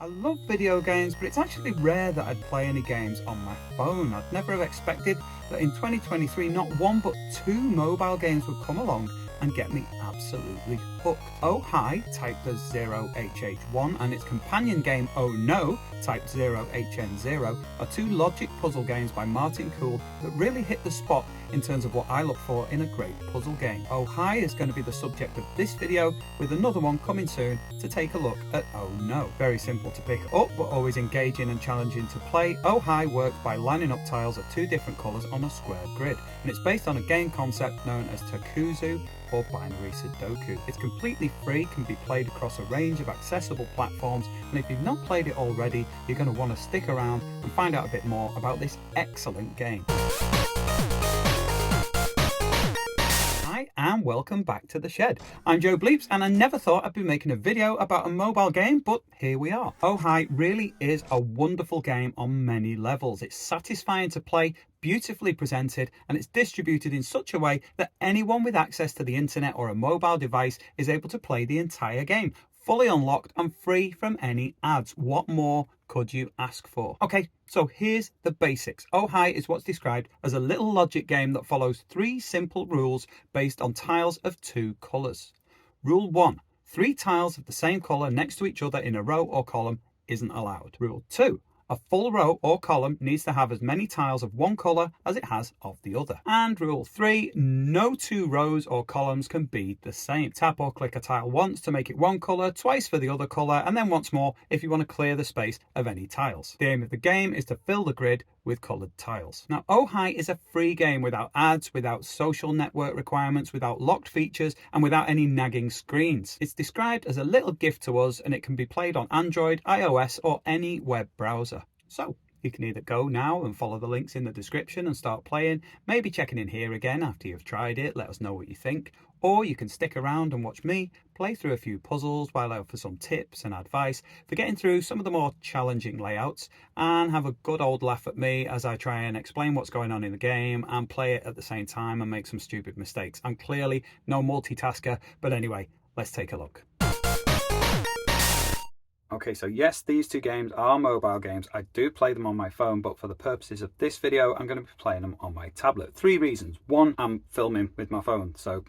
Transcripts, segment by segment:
I love video games, but it's actually rare that I'd play any games on my phone. I'd never have expected that in 2023 not one but two mobile games would come along and get me absolutely hooked. Oh Hi, typed as 0HH1, and its companion game Oh No, typed 0HN0, are two logic puzzle games by Martin Cool that really hit the spot in terms of what I look for in a great puzzle game. Oh Hi is going to be the subject of this video, with another one coming soon to take a look at Oh No. Very simple to pick up, but always engaging and challenging to play. Oh Hi works by lining up tiles of two different colours on a square grid, and it's based on a game concept known as Takuzu or binary Sudoku. It's completely free, can be played across a range of accessible platforms, and if you've not played it already, you're going to want to stick around and find out a bit more about this excellent game. Hi and welcome back to the shed. I'm Joe Bleeps, and I never thought I'd be making a video about a mobile game, but here we are. Oh Hi really is a wonderful game on many levels. It's satisfying to play, beautifully presented, and it's distributed in such a way that anyone with access to the internet or a mobile device is able to play the entire game, fully unlocked and free from any ads. What more could you ask for? Okay, so here's the basics. Oh Hi is what's described as a little logic game that follows three simple rules based on tiles of two colours. Rule 1, 3 tiles of the same colour next to each other in a row or column isn't allowed. Rule 2, a full row or column needs to have as many tiles of one colour as it has of the other. And rule 3, no 2 rows or columns can be the same. Tap or click a tile once to make it one colour, twice for the other colour, and then once more if you want to clear the space of any tiles. The aim of the game is to fill the grid with coloured tiles. Now, Oh Hi is a free game without ads, without social network requirements, without locked features, and without any nagging screens. It's described as a little gift to us, and it can be played on Android, iOS, or any web browser. So you can either go now and follow the links in the description and start playing, maybe checking in here again after you've tried it, let us know what you think, or you can stick around and watch me play through a few puzzles while I offer some tips and advice for getting through some of the more challenging layouts, and have a good old laugh at me as I try and explain what's going on in the game and play it at the same time and make some stupid mistakes. I'm clearly no multitasker, but anyway, let's take a look. Okay, so yes, these two games are mobile games. I do play them on my phone, but for the purposes of this video, I'm going to be playing them on my tablet. 3 reasons. 1, I'm filming with my phone, so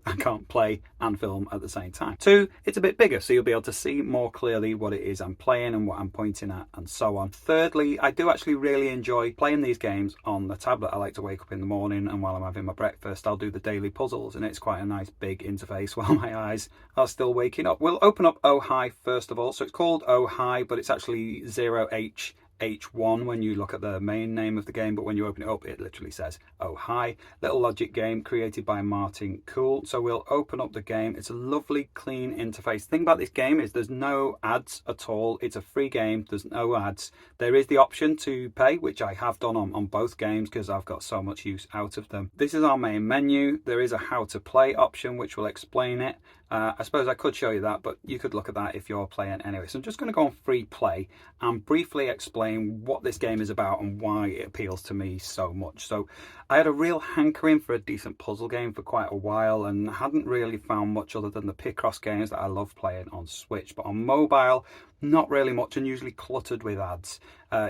I can't play and film at the same time. 2, it's a bit bigger, so you'll be able to see more clearly what it is I'm playing and what I'm pointing at and so on. Thirdly, I do actually really enjoy playing these games on the tablet. I like to wake up in the morning, and while I'm having my breakfast, I'll do the daily puzzles, and it's quite a nice big interface while my eyes are still waking up. We'll open up Oh Hi first of all. So it's called Oh Hi, but it's actually 0HH1 when you look at the main name of the game, but when you open it up, it literally says Oh Hi. Little logic game created by Martin Cool. So we'll open up the game. It's a lovely, clean interface. The thing about this game is there's no ads at all. It's a free game. There's no ads. There is the option to pay, which I have done on both games because I've got so much use out of them. This is our main menu. There is a how to play option, which will explain it. I suppose I could show you that, but you could look at that if you're playing anyway. So I'm just going to go on free play and briefly explain what this game is about and why it appeals to me so much. So I had a real hankering for a decent puzzle game for quite a while and hadn't really found much other than the Picross games that I love playing on Switch. But on mobile, not really much, and usually cluttered with ads.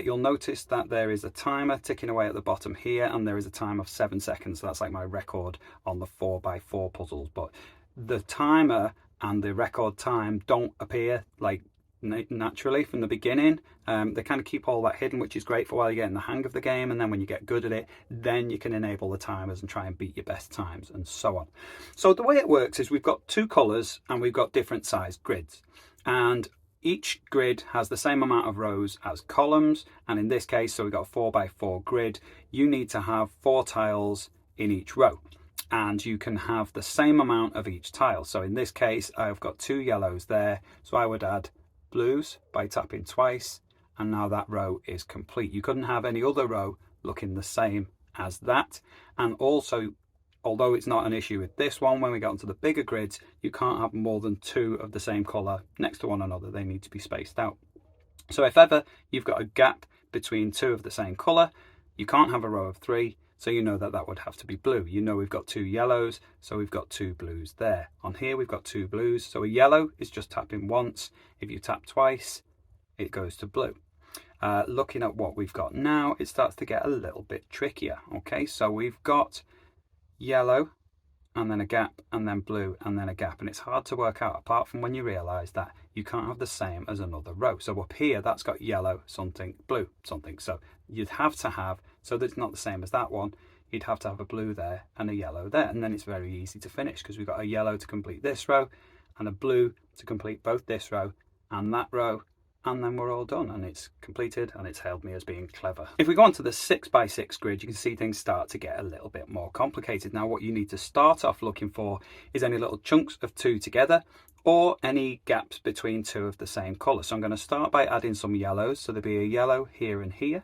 You'll notice that there is a timer ticking away at the bottom here, and there is a time of 7 seconds. So that's like my record on the 4x4 puzzles. But the timer and the record time don't appear like naturally from the beginning. They kind of keep all that hidden, which is great for while you're getting the hang of the game, and then when you get good at it, then you can enable the timers and try and beat your best times and so on. So the way it works is we've got 2 colours and we've got different sized grids, and each grid has the same amount of rows as columns, and in this case, so we've got a 4x4 grid, you need to have 4 tiles in each row, and you can have the same amount of each tile. So in this case, I've got 2 yellows there, so I would add blues by tapping twice, and now that row is complete. You couldn't have any other row looking the same as that. And also, although it's not an issue with this one, when we get onto the bigger grids, you can't have more than 2 of the same colour next to one another. They need to be spaced out. So if ever you've got a gap between 2 of the same colour, you can't have a row of 3. So you know that that would have to be blue. You know we've got 2 yellows, so we've got 2 blues there. On here we've got 2 blues, so a yellow is just tapping once. If you tap twice, it goes to blue. Looking at what we've got now, it starts to get a little bit trickier. Okay, so we've got yellow, and then a gap, and then blue, and then a gap, and it's hard to work out apart from when you realize that you can't have the same as another row. So up here, that's got yellow something, blue something, so you'd have to have, so that it's not the same as that one, you'd have to have a blue there and a yellow there, and then it's very easy to finish because we've got a yellow to complete this row and a blue to complete both this row and that row, and then we're all done, and it's completed, and it's hailed me as being clever. If we go on to the 6x6 grid, you can see things start to get a little bit more complicated. Now what you need to start off looking for is any little chunks of two together, or any gaps between two of the same colour. So I'm going to start by adding some yellows, so there'll be a yellow here and here,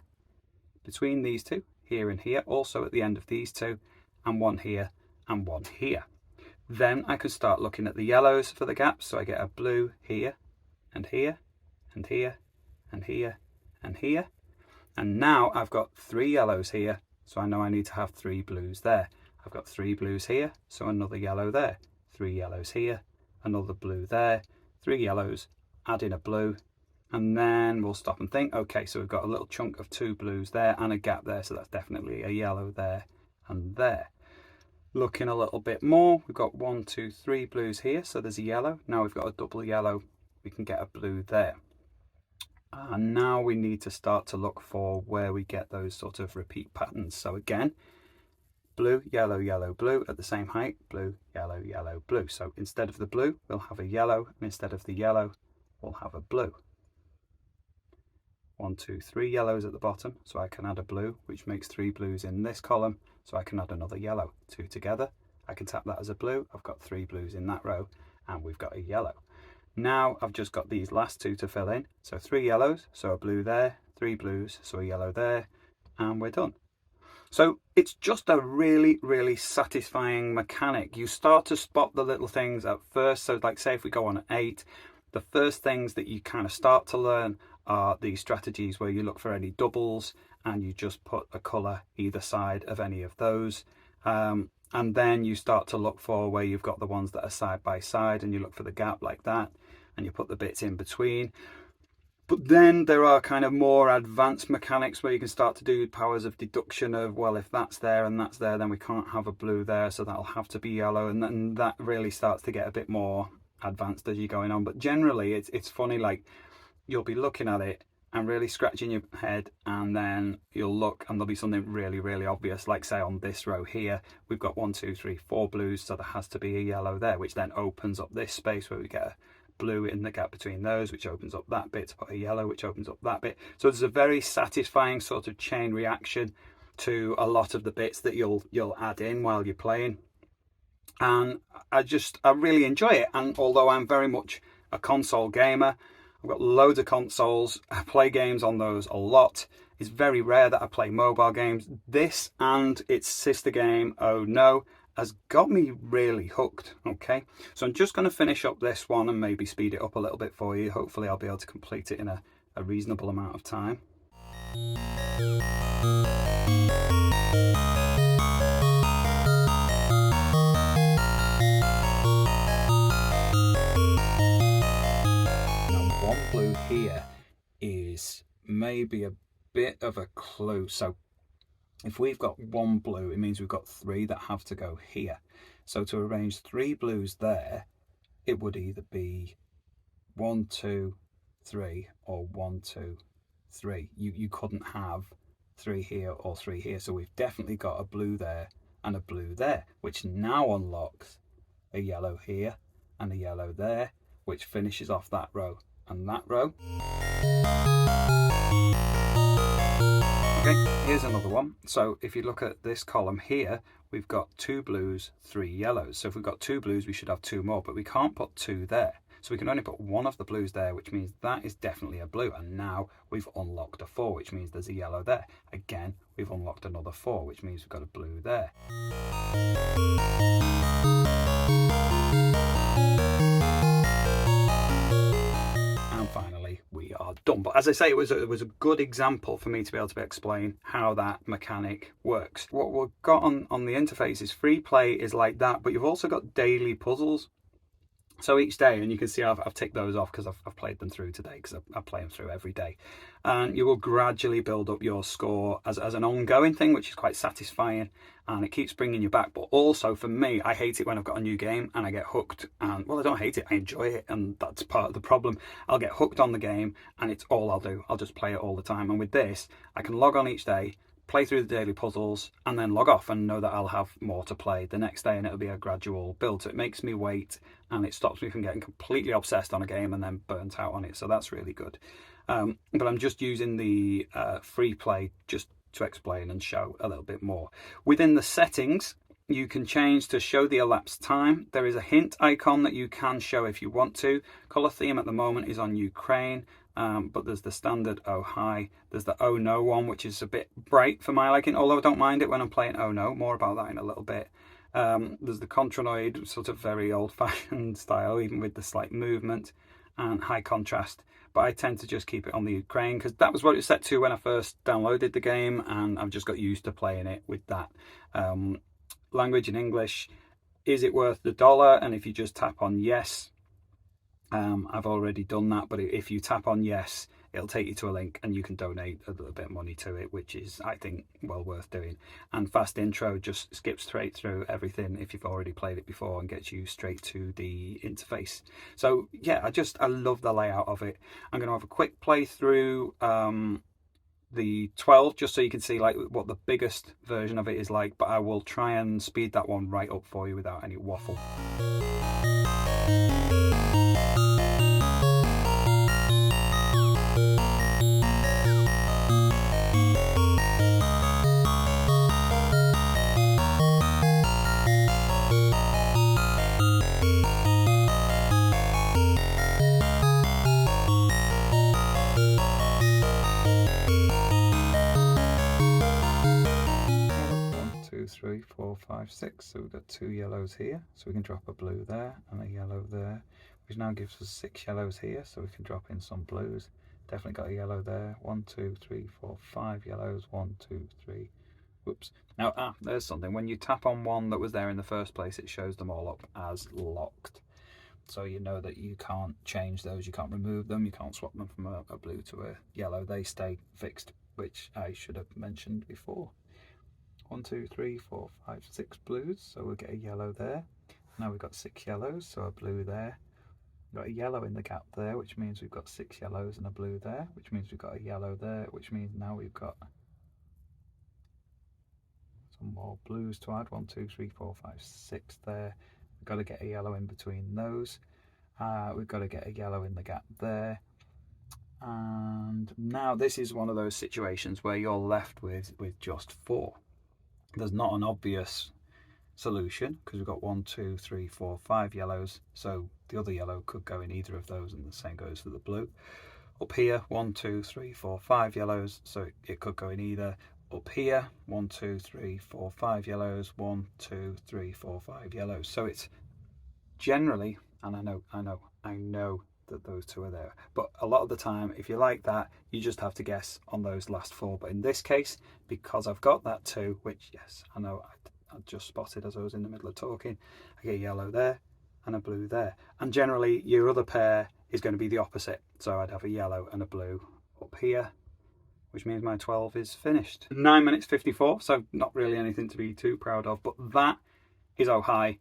between these two, here and here, also at the end of these two, and one here and one here. Then I can start looking at the yellows for the gaps, so I get a blue here and here, and here, and here, and here. And now I've got 3 yellows here, so I know I need to have 3 blues there. I've got 3 blues here, so another yellow there. 3 yellows here, another blue there. 3 yellows, add in a blue, and then we'll stop and think. Okay, so we've got a little chunk of 2 blues there and a gap there, so that's definitely a yellow there and there. Looking a little bit more, we've got 1, 2, 3 blues here, so there's a yellow. Now we've got a double yellow, we can get a blue there. And now we need to start to look for where we get those sort of repeat patterns. So again, blue, yellow, yellow, blue at the same height, blue, yellow, yellow, blue. So instead of the blue, we'll have a yellow, and instead of the yellow, we'll have a blue. 1, 2, 3 yellows at the bottom, so I can add a blue, which makes 3 blues in this column, so I can add another yellow. 2 together, I can tap that as a blue, I've got 3 blues in that row, and we've got a yellow. Now I've just got these last 2 to fill in, so 3 yellows, so a blue there, 3 blues, so a yellow there, and we're done. So it's just a really, really satisfying mechanic. You start to spot the little things at first, so like say if we go on at 8, the first things that you kind of start to learn are these strategies where you look for any doubles and you just put a colour either side of any of those. And then you start to look for where you've got the ones that are side by side, and you look for the gap like that, and you put the bits in between. But then there are kind of more advanced mechanics where you can start to do powers of deduction of, well, if that's there and that's there, then we can't have a blue there, so that'll have to be yellow, and then that really starts to get a bit more advanced as you're going on. But generally it's funny, like you'll be looking at it and really scratching your head, and then you'll look and there'll be something really, really obvious, like say on this row here, we've got 1, 2, 3, 4 blues, so there has to be a yellow there, which then opens up this space where we get a blue in the gap between those, which opens up that bit to put a yellow, which opens up that bit. So there's a very satisfying sort of chain reaction to a lot of the bits that you'll add in while you're playing. And I really enjoy it. And although I'm very much a console gamer, I've got loads of consoles, I play games on those a lot. It's very rare that I play mobile games. This and its sister game, Oh No, has got me really hooked. Okay, so I'm just going to finish up this one and maybe speed it up a little bit for you. Hopefully I'll be able to complete it in a reasonable amount of time. One blue here is maybe a bit of a clue. So if we've got 1 blue, it means we've got 3 that have to go here. So to arrange 3 blues there, it would either be 1, 2, 3 or 1, 2, 3. You couldn't have 3 here or 3 here. So we've definitely got a blue there and a blue there, which now unlocks a yellow here and a yellow there, which finishes off that row and that row. Okay, here's another one. So if you look at this column here, we've got 2 blues, 3 yellows. So if we've got 2 blues, we should have 2 more, but we can't put 2 there. So we can only put 1 of the blues there, which means that is definitely a blue. And now we've unlocked a 4, which means there's a yellow there. Again, we've unlocked another 4, which means we've got a blue there. Finally we are done. But as I say, it was a good example for me to be able to explain how that mechanic works. What we've got on the interface is free play is like that, but you've also got daily puzzles. So each day, and you can see I've ticked those off because I've played them through today, because I play them through every day. And you will gradually build up your score as an ongoing thing, which is quite satisfying, and it keeps bringing you back. But also for me, I hate it when I've got a new game and I get hooked. And well, I don't hate it, I enjoy it, and that's part of the problem. I'll get hooked on the game and it's all I'll do. I'll just play it all the time. And with this, I can log on each day, play through the daily puzzles, and then log off and know that I'll have more to play the next day, and it'll be a gradual build. So it makes me wait, and it stops me from getting completely obsessed on a game and then burnt out on it. So that's really good. But I'm just using the free play just to explain and show a little bit more. Within the settings, you can change to show the elapsed time. There is a hint icon that you can show if you want to. Color theme at the moment is on Ukraine. But there's the standard Oh Hi, there's the Oh No one, which is a bit bright for my liking, although I don't mind it when I'm playing Oh No. More about that in a little bit. There's the Contranoid, sort of very old-fashioned style, even with the slight movement, and high contrast. But I tend to just keep it on the Ukraine because that was what it was set to when I first downloaded the game, and I've just got used to playing it with that. Language in English. Is it worth the $1? And if you just tap on yes, I've already done that, but if you tap on yes, it'll take you to a link and you can donate a little bit of money to it, which is, I think, well worth doing. And fast intro just skips straight through everything if you've already played it before and gets you straight to the interface. So yeah, I love the layout of it. I'm going to have a quick play through the 12 just so you can see like what the biggest version of it is like, but I will try and speed that one right up for you without any waffle. Three, four, five, six. So we've got 2 yellows here, so we can drop a blue there and a yellow there, which now gives us 6 yellows here, so we can drop in some blues. Definitely got a yellow there. 1, 2, 3, 4, 5 yellows. 1, 2, 3. Whoops. Now, there's something. When you tap on one that was there in the first place, it shows them all up as locked. So you know that you can't change those, you can't remove them, you can't swap them from a blue to a yellow. They stay fixed, which I should have mentioned before. 1, 2, 3, 4, 5, 6 blues, so we'll get a yellow there. Now we've got 6 yellows, so a blue there. We've got a yellow in the gap there, which means we've got 6 yellows and a blue there, which means we've got a yellow there, which means now we've got some more blues to add. 1, 2, 3, 4, 5, 6 there. We've got to get a yellow in between those. We've got to get a yellow in the gap there. And now this is one of those situations where you're left with just 4. There's not an obvious solution because we've got 1, 2, 3, 4, 5 yellows, so the other yellow could go in either of those, and the same goes for the blue. Up here, 1, 2, 3, 4, 5 yellows, so it could go in either. Up here, 1, 2, 3, 4, 5 yellows. 1, 2, 3, 4, 5 yellows. So it's generally, and I know that those 2 are there, but a lot of the time, if you like that, you just have to guess on those last 4. But in this case, because I've got that 2, which yes, I know I just spotted as I was in the middle of talking, I get a yellow there and a blue there. And generally your other pair is going to be the opposite, so I'd have a yellow and a blue up here, which means my 12 is finished. 9 minutes 54, so not really anything to be too proud of, but that is Oh Hi,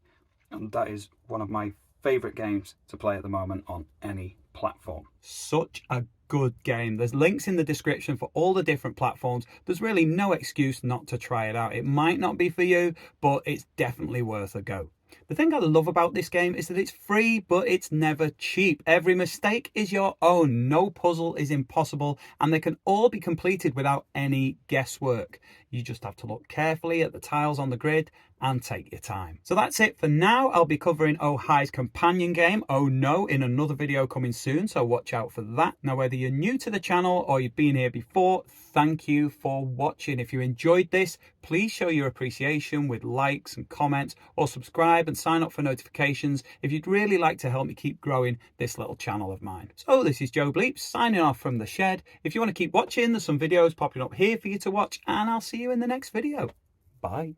and that is one of my favourite games to play at the moment on any platform. Such a good game. There's links in the description for all the different platforms. There's really no excuse not to try it out. It might not be for you, but it's definitely worth a go. The thing I love about this game is that it's free, but it's never cheap. Every mistake is your own. No puzzle is impossible, and they can all be completed without any guesswork. You just have to look carefully at the tiles on the grid and take your time. So that's it for now. I'll be covering Oh Hi's companion game, Oh No, in another video coming soon, so watch out for that. Now, whether you're new to the channel or you've been here before, thank you for watching. If you enjoyed this, please show your appreciation with likes and comments, or subscribe and sign up for notifications if you'd really like to help me keep growing this little channel of mine. So this is Joe Bleeps signing off from the shed. If you want to keep watching, there's some videos popping up here for you to watch, and I'll see you in the next video. Bye.